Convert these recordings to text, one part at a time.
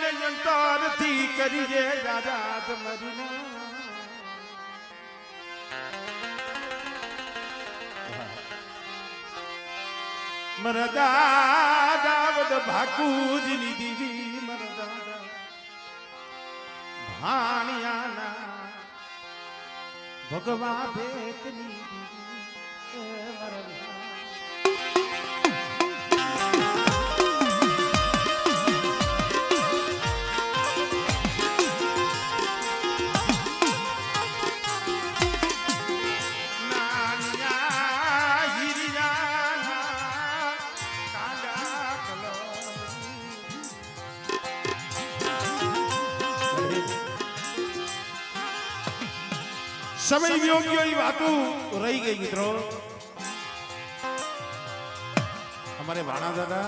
ને અંતરથી કરીએ રાત મરીને મરદા દાવદ ભાકુજની દીવી મરદા ભાણિયાના ભગવા ભેટની દીવી મરદા સમય યોગ્ય એ વાતું રહી ગઈ મિત્રો અમારે ભાણા દાદા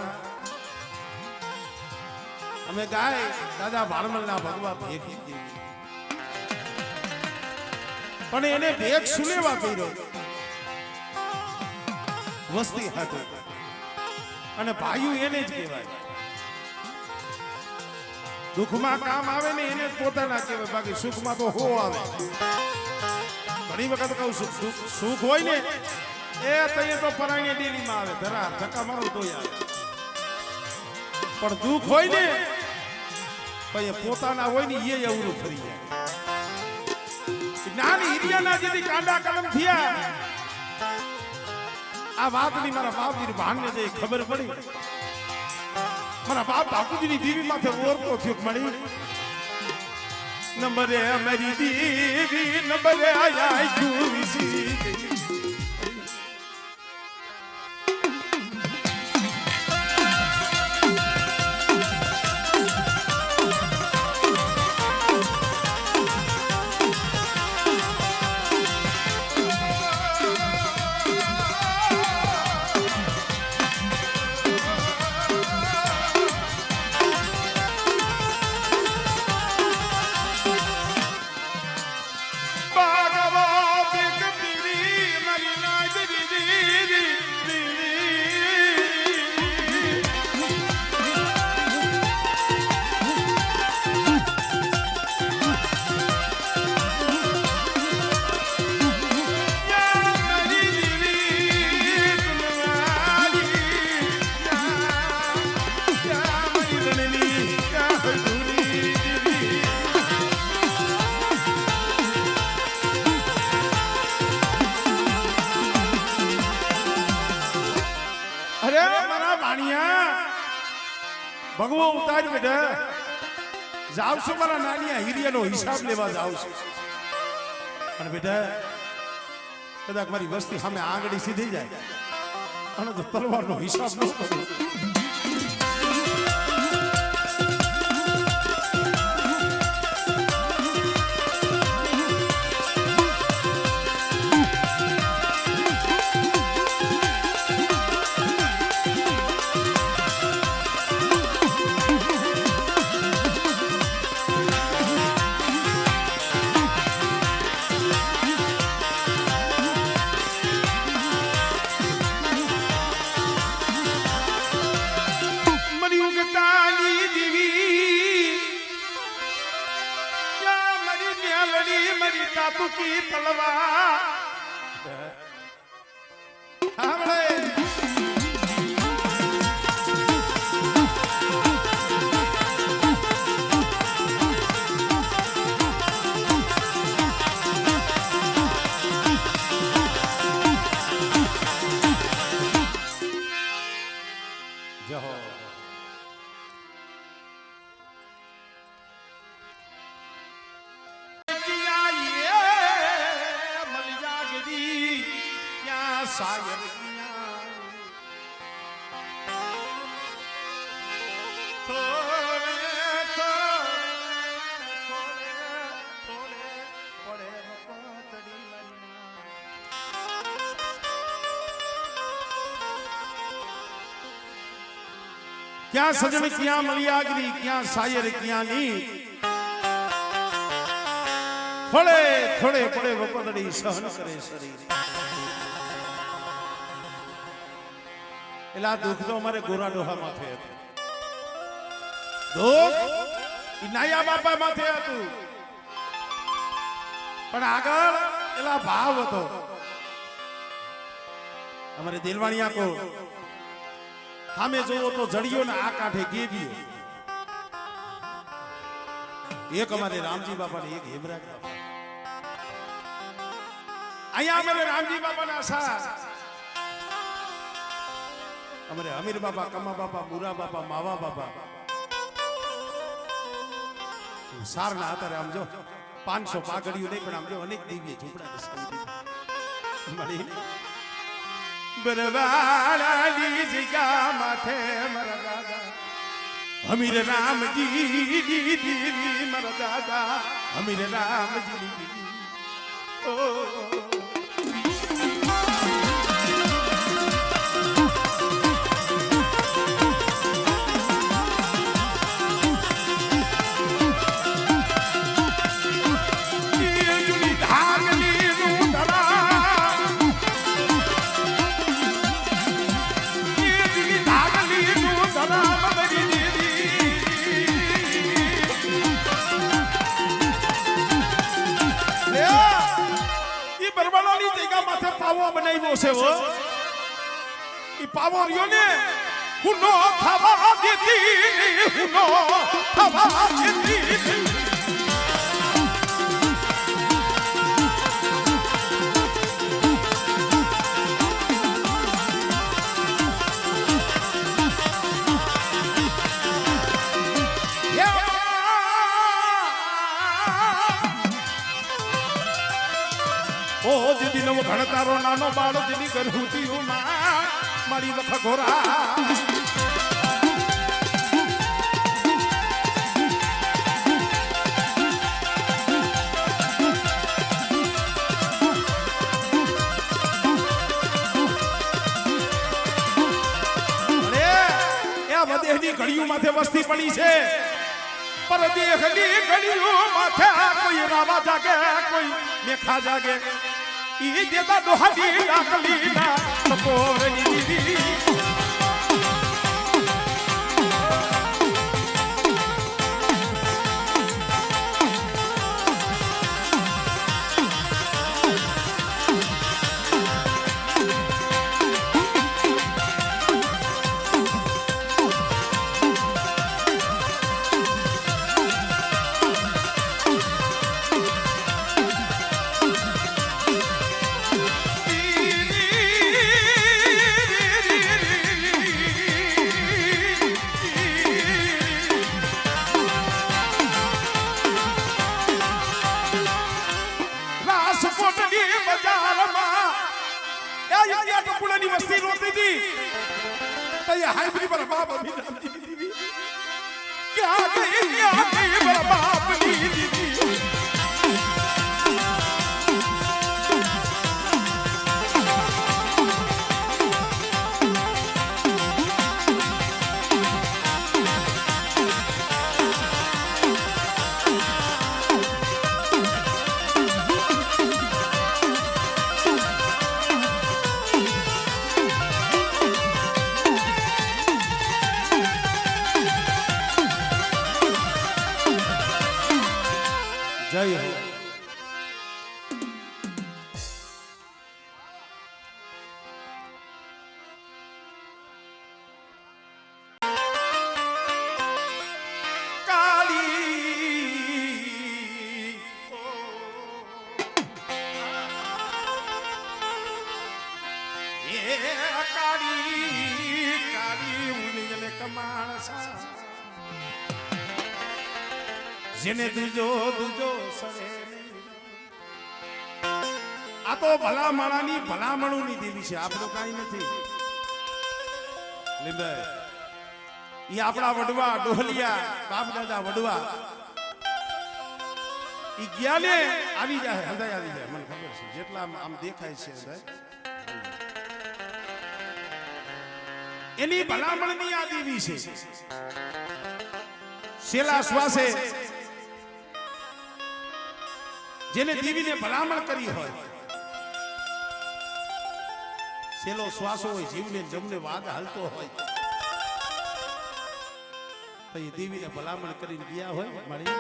અમે ગાય દાદા ભાણમલના ભગવા ભેગી દેવી પણ એને ભેગ સુલેવા કર્યો વસ્તી હાથે અને ભાઈઓ એને જ કહેવાય દુઃખમાં કામ આવે ને એને પોતાના કહેવાય બાકી સુખમાં તો હો આવે ઘણી વખત કહું સુખ હોય ને એ તૈયાર તો પરાણે ડેરીમાં આવે ધરા ધક્કા મારો તો આવે પણ દુઃખ હોય ને પછી પોતાના હોય ને એ અવરું ફરી જાય નાની હિરિયાના જેથી કાંડા કલમ થયા આ વાતની મારા બાપજી ભાણને જે ખબર પડી મારા બાપ બાપુજીની દીવી માથે ઓરતો થયો મળી નંબરે અમારી દીવી નંબરે આયા કુવીસી ભગવો ઉતાર બેટા જાવ છો મારા નાનિયા હિરિયાનો હિસાબ લેવા જાવ છો અને બેટા કદાચ મારી વસ્તી સામે આંગળી સીધી જાય અને તો તલવારનો હિસાબ ન કરું तू की तलवार सागर क्या सजन क्या मलियागरी क्या सायर क्या नी थोड़े थोड़े पड़े वपदड़ी सहन करे शरीर एला दुख तो हमारे गोरा डोहा माथे दुख ઈ નાયા બાપા માથે હતું પણ આગળ એલા ભાવ હતો અમારે દિલવાણિયા કો સામે જોવો તો જડિયો ને આ કાંઠે ગેડિયો એક અમારે રામજી બાપા ને એક હેમરાજ બાપા અહીંયા અમારે રામજી બાપા ના સા અમારે અમીર બાપા કમા બાપા મુરા બાપા માવા બાપા સાર ના હતા આમ જો 500 પાઘડીઓ નહીં પણ આમ જો અનેક દિવ્ય ઝૂંપડા દર્શાવી દીધા બરવાળાની જગ્યા માથે મારા દાદા અમીર રામજી દીદી મારા દાદા અમીર રામજી ઓ પાવો બનાવ્યો છે ઓ ઈ પાવો રહ્યો ને હુનો થવા દેતી હુનો થવા દેતી ઓ દીદી નવો ઘણતારો નાનો બાળો દીદી કરું તીયું માં મારી વખ ઘોરા દેહની ઘડીઓ માથે વસ્તી પડી છે પર દેહની ઘડીઓ માથે કોઈ રાવા જાગે કોઈ મેખા જાગે ઈ દેતા દોહાડી ડાકલી ના સપોરની દીદી वस्ती रोती थी तो ये हाइब्रिड पर बाप अभी क्या गई पर बाप दी जय हो જેને દુજો દુજો સરે આ તો ભલા માણાની ભલામણુની દેવી છે આપણો કાઈ નથી લીંબાઈ ઈ આપણા વડવા ડોહલિયા બાપ દાદા વડવા ઈ ગયા ને આવી જાય હૃદય આવી જાય મને ખબર છે જેટલા આમ દેખાય છે હૃદય એની ભલામણની આ દેવી છે શેલા શ્વાસે જેને દેવીને ભલામણ કરી હોય છેલ્લો શ્વાસો હોય જીવને જમને વાદ હાલતો હોય તો એ દેવીને ભલામણ કરીને ગયા હોય મારી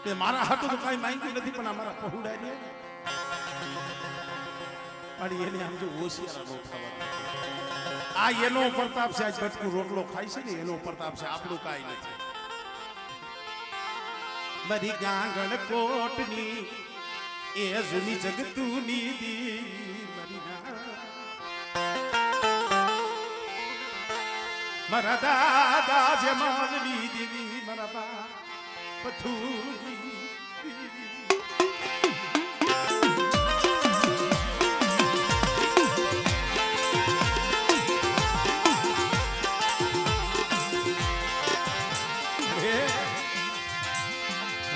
તે મારા હાટું તો કાંઈ માંગ્યું નથી પણ અમારા પહોળા ને મારી એને આમ જો હોશિયાર નો થવા આ એનો પ્રતાપ છે આજ બટકું રોટલો ખાય છે ને એનો પ્રતાપ છે આપણું કાંઈ નથી મારી ગાંગણ કોટની એ જૂની જગતુની દેવી મારા દાદા જમાલની દેવી મારા બા પથુરી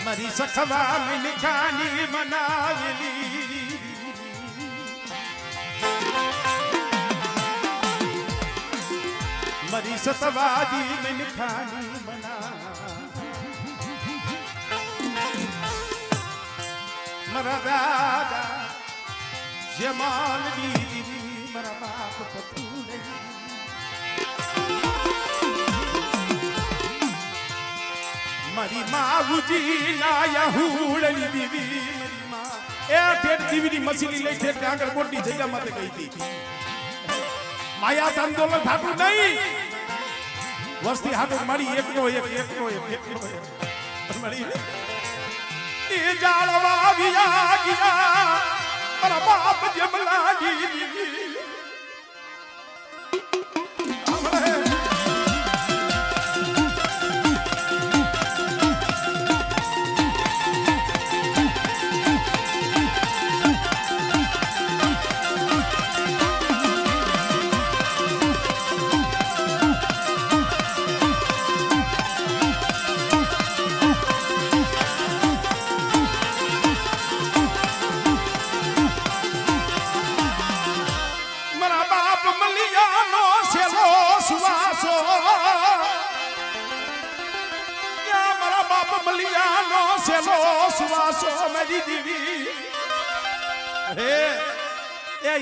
મારી સખવા મિલખાની મનાવેલી મારી સતવાદી મિલખાની મના મારા દાદા જમાલની દીદી મારા બાપ પતુલે મારી માવુજી લાયા હુડલી દીવી મારી માં એ ઠેઠ દીવીની મસીની લઈ ઠેઠ આગળ મોટી જગ્યા માટે ગઈ હતી માયા આંદોલન થાતું નહીં વસ્તી હાટો મારી એકનો એક મારી એ જાળવા વિયા ગયા મારા બાપ જમલા દીવી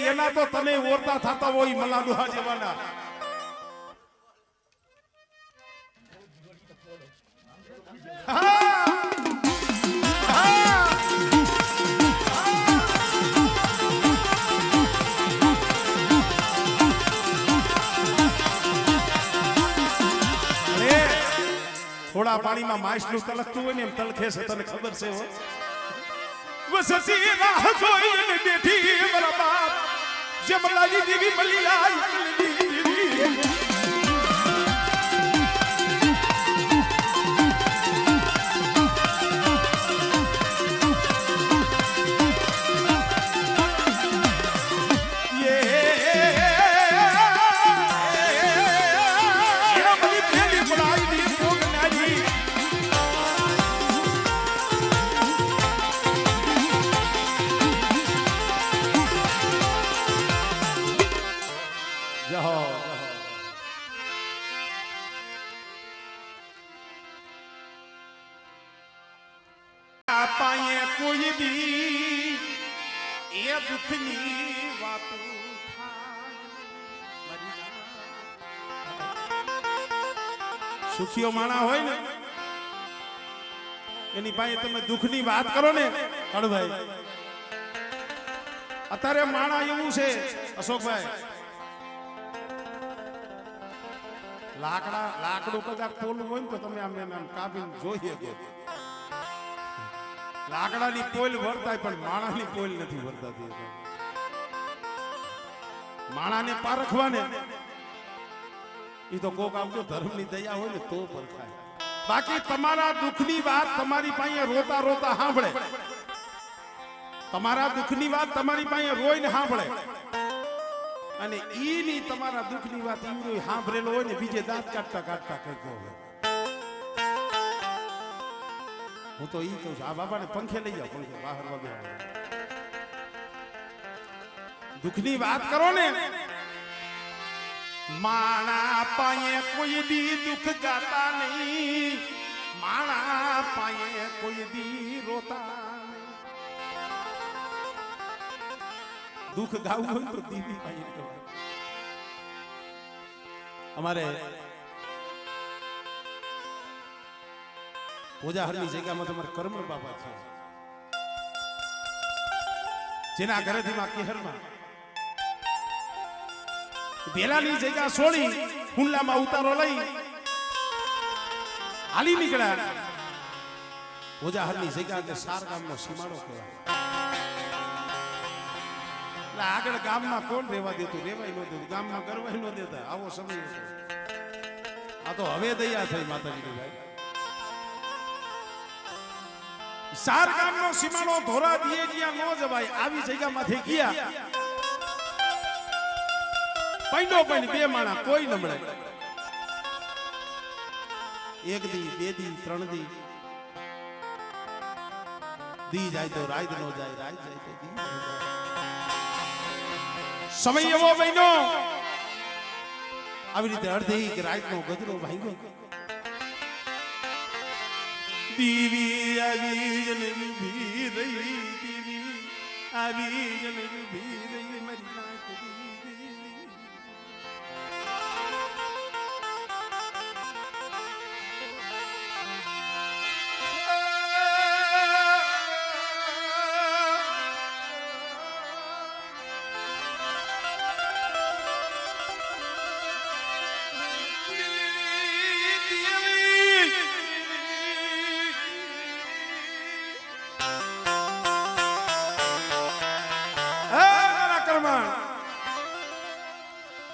એના તો તમે ઓરતા થતા હોય મલાડુહા જેવાના થોડા પાણીમાં માછલું તલકતું હોય ને એમ તલખે છે તને ખબર છે હો વસતી રાહ જોઈને બેઠી મારા બાપ જમલાની દેવી મળી આવી પાયે કોઈ દી એ દુઃખની વાતો સુખીઓ માણા હોય ને એની પાસે તમે દુઃખની વાત કરો ને કડભાઈ અત્યારે માણા એવું છે અશોકભાઈ લાકડું કદાચ પોલું હોય ને તો તમે આમ કાપીને જોઈએ લાકડાની પોલ વરતાય પણ માણાની પોલ નથી વરતાતી માણાને પારખવા ને ઈ તો કોક આવજો ધર્મની દયા હોય ને તો પરખાય બાકી તમારા દુઃખની વાત તમારી પાસે રોતા રોતા સાંભળે તમારા દુઃખની વાત તમારી પાસે રોઈને સાંભળે અને ઈની તમારા દુઃખની વાત ઈ સાંભળેલો હોય ને બીજે દાંત કાઢતા કાઢતા કહેતો હોય હું તો ઈ કહું છું આ બાબાને પંખે લઈ જાઓ પંખે બહાર વગે દુઃખની વાત કરો ને માણા પાયે કોઈ દી દુઃખ ગાતા નહીં માણા પાયે કોઈ દી રોતા નહીં દુઃખ ગાવું હોય તો દીદી પાયે અમારે ઓજાહરની જગ્યામાં તમારે કરમણ બાપા છે, જેના ઘરેથી માં કેહરમાં ભેલાની જગ્યા છોડી હુંલામાં ઉતારો લઈ હાલી નીકળ્યા. ઓજાહરની જગ્યા કે સાર ગામનો સીમાડો કહેવાય. એટલે આગળ ગામમાં કોણ રહેવા દેતું? રહેવાય ન દેતું, ગામમાં ગરવાય ન દેતા. આવો સમય હતો. આ તો હવે દયા થઈ માતાજીની ભાઈ. સાર ગામનો સીમાડો ધોરા દીએ ગયા નો જવાય, આવી જગ્યામાંથી ગયા. પૈનો પૈન બે માણા કોઈ ન મળે. એક દી, બે દી, ત્રણ દી. દી જાય તો રાત નો જાય, રાત જાય તો દી નો જાય. સમય એવો બન્યો આવી રીતે અડધી કે રાતનો ગજરો ભાંગ્યો. દીવી આવી જને ઊભી રહી, દીવી આવી જને ઊભી રહી, મારી નાત દીવી.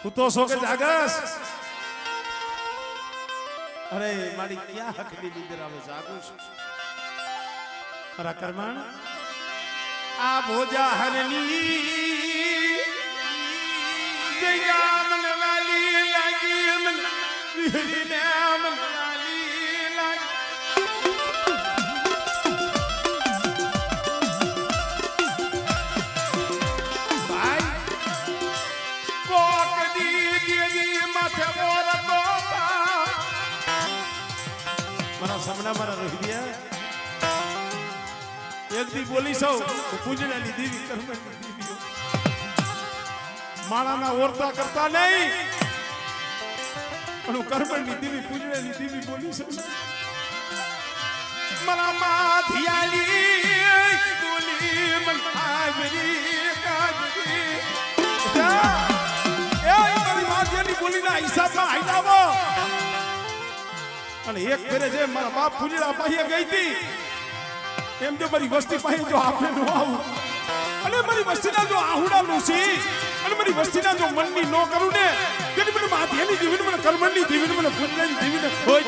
તું તો સો કે જાગસ? અરે મારી ક્યાં હકની નીંદર આવે? જાગું છું મારા કરમાણ. આ ભોજાહરની જગ્યા મને વાલી લાગી, મને વિહરીને મને વાલી લાગી. સમણા મારા રોહિડિયા એક દી બોલી સૌ પૂજનાની દેવી કરમણની દેવી માણાના ઓરતા કરતા નહીં, પણ હું કરમણની દેવી પૂજનાની દેવી બોલી સૌ. મારા માધિયાલી બોલી મન આવરી કાજરી એ મારી માધિયાની બોલીના હિસાબમાં આઈલાવો. અને એક ફેરે જે મારા બાપ ફૂલડા પાસે ગઈ હતી એમ જો મારી વસ્તી પાસે જો આપણે નો આવું અને મારી વસ્તીના જો આહુડા નો સી અને મારી વસ્તીના જો મનની નો કરું ને કે મને માથેની જીવન મને કર્મની જીવન મને ફૂલડાની જીવન હોય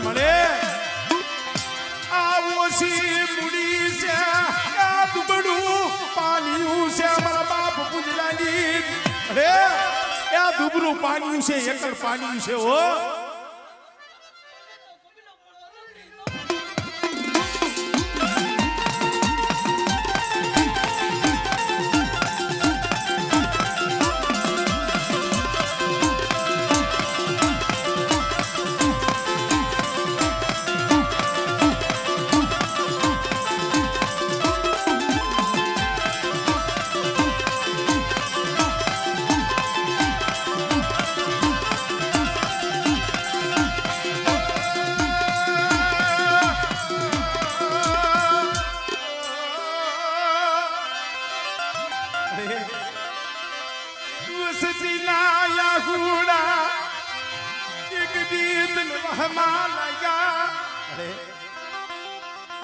મને આવો સી મુડી છે આ દુબડું પાણીયું છે મારા બાપ ફૂલડાની. અરે આ દુબરું પાણી છે, એકલ પાણી છે. હો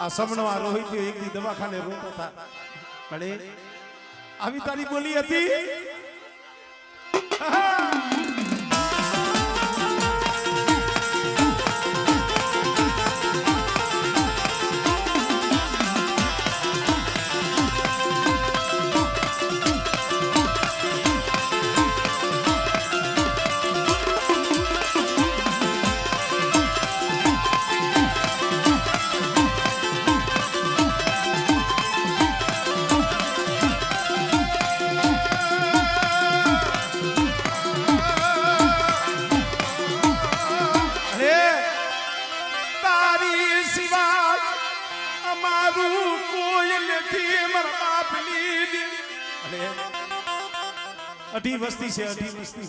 આ સમણો આ રોહિત એક દી દવાખાને રોતા હતા. મળે આવી તારી બોલી હતી. અઢી વસ્તી છે, અઢી વસ્તી.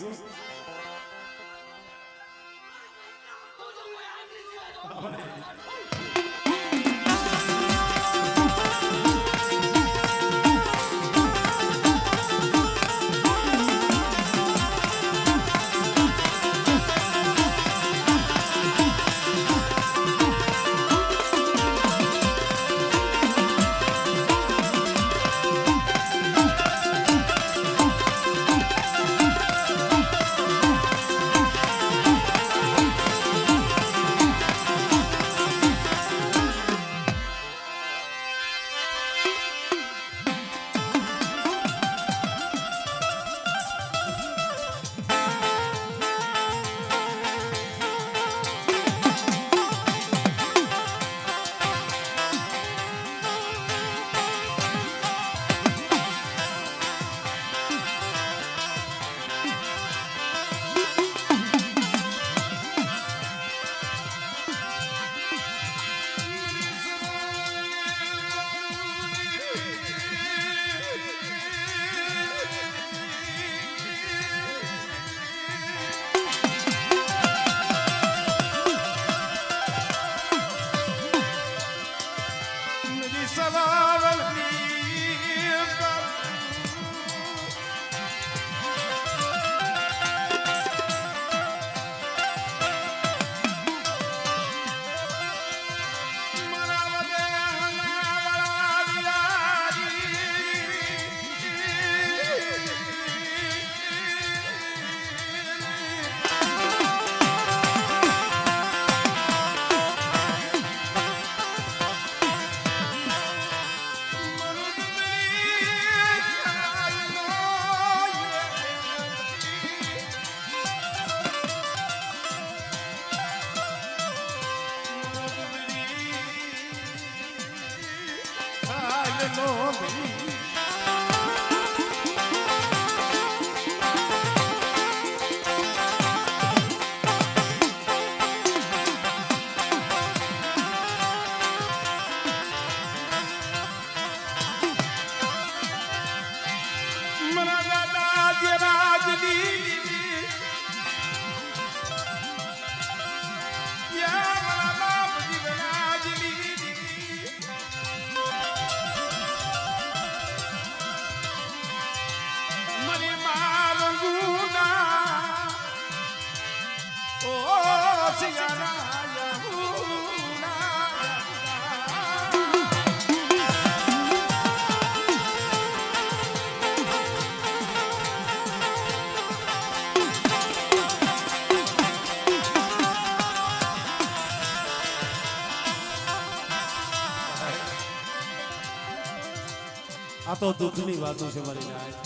આ તો દુઃખની વાતો છે મારી રાય.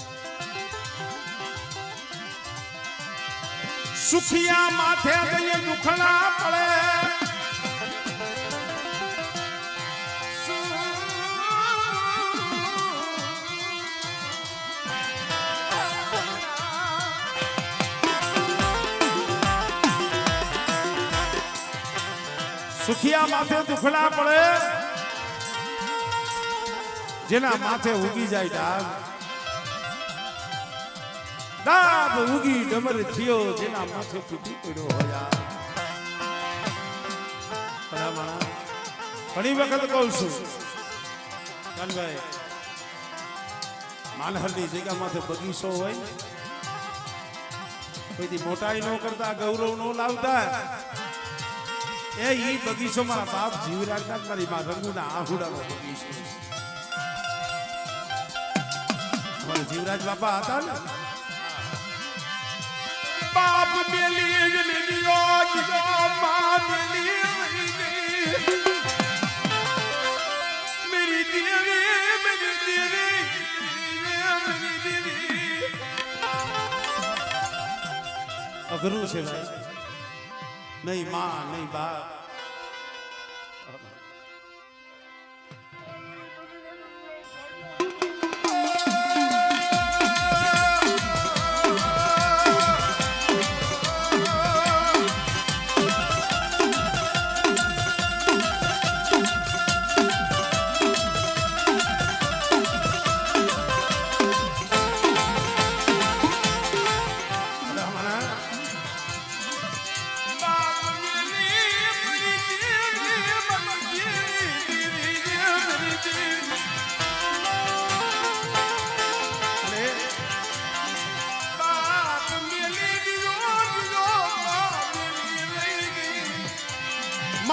સુખિયા માથે દઈએ દુખણા પડે, સુખિયા માથે દુખણા પડે, જેના માથે ઉગી જાય ડાબ, ડાબ ઉગી ડમર થયો જેના માથે તૂટી પડ્યો હોય. ઘણી વખત કહું છું કાનભાઈ, માનહરની જગ્યા માથે બગીચો હોય, કોઈથી મોટાઈ ન કરતા, ગૌરવ ન લાવતા, એ ઈ બગીચો મારા બાપ જીવરાજના મારી માં રંગુના આહુડાનો બગીચો. જીવરાજ બાપા હતા ને, બાપ મેલી મેરી દેવી અઘરું છે ભાઈ. નહીં માં નહીં બાપ.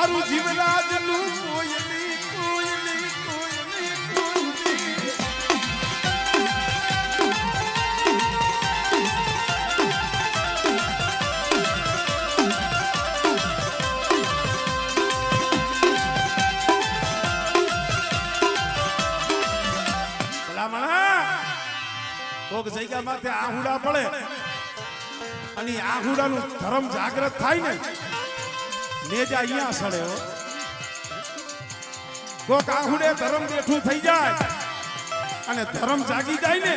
મારું જીવરાજનું કોયલી કોયલી કોયલી કોયલી કોક જગ્યા માથે આહુડા પડે અને આહુડાનું ધર્મ જાગૃત થાય ને નેજા અહીંયા સડે હો કોક આહુડે ધર્મ બેઠું થઈ જાય અને ધર્મ જાગી જાય ને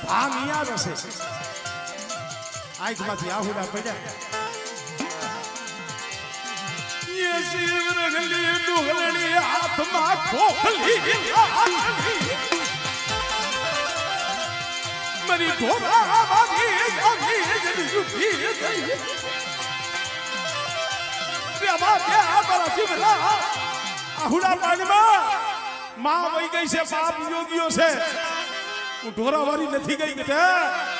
ભાગ અહીંયા રસે આંખમાંથી આહુડા પડ્યા ये शिव रगली दुगलड़ी हाथમાં ખોખલી मरी ढोला बागी बागी जली सुखी गई रे बाप्या बड़ा शिवला आहुડા પાણીમાં માં વઈ ગઈ છે બાપ યોગીઓ છે હું ઢોરાવાળી નથી ગઈ બેટા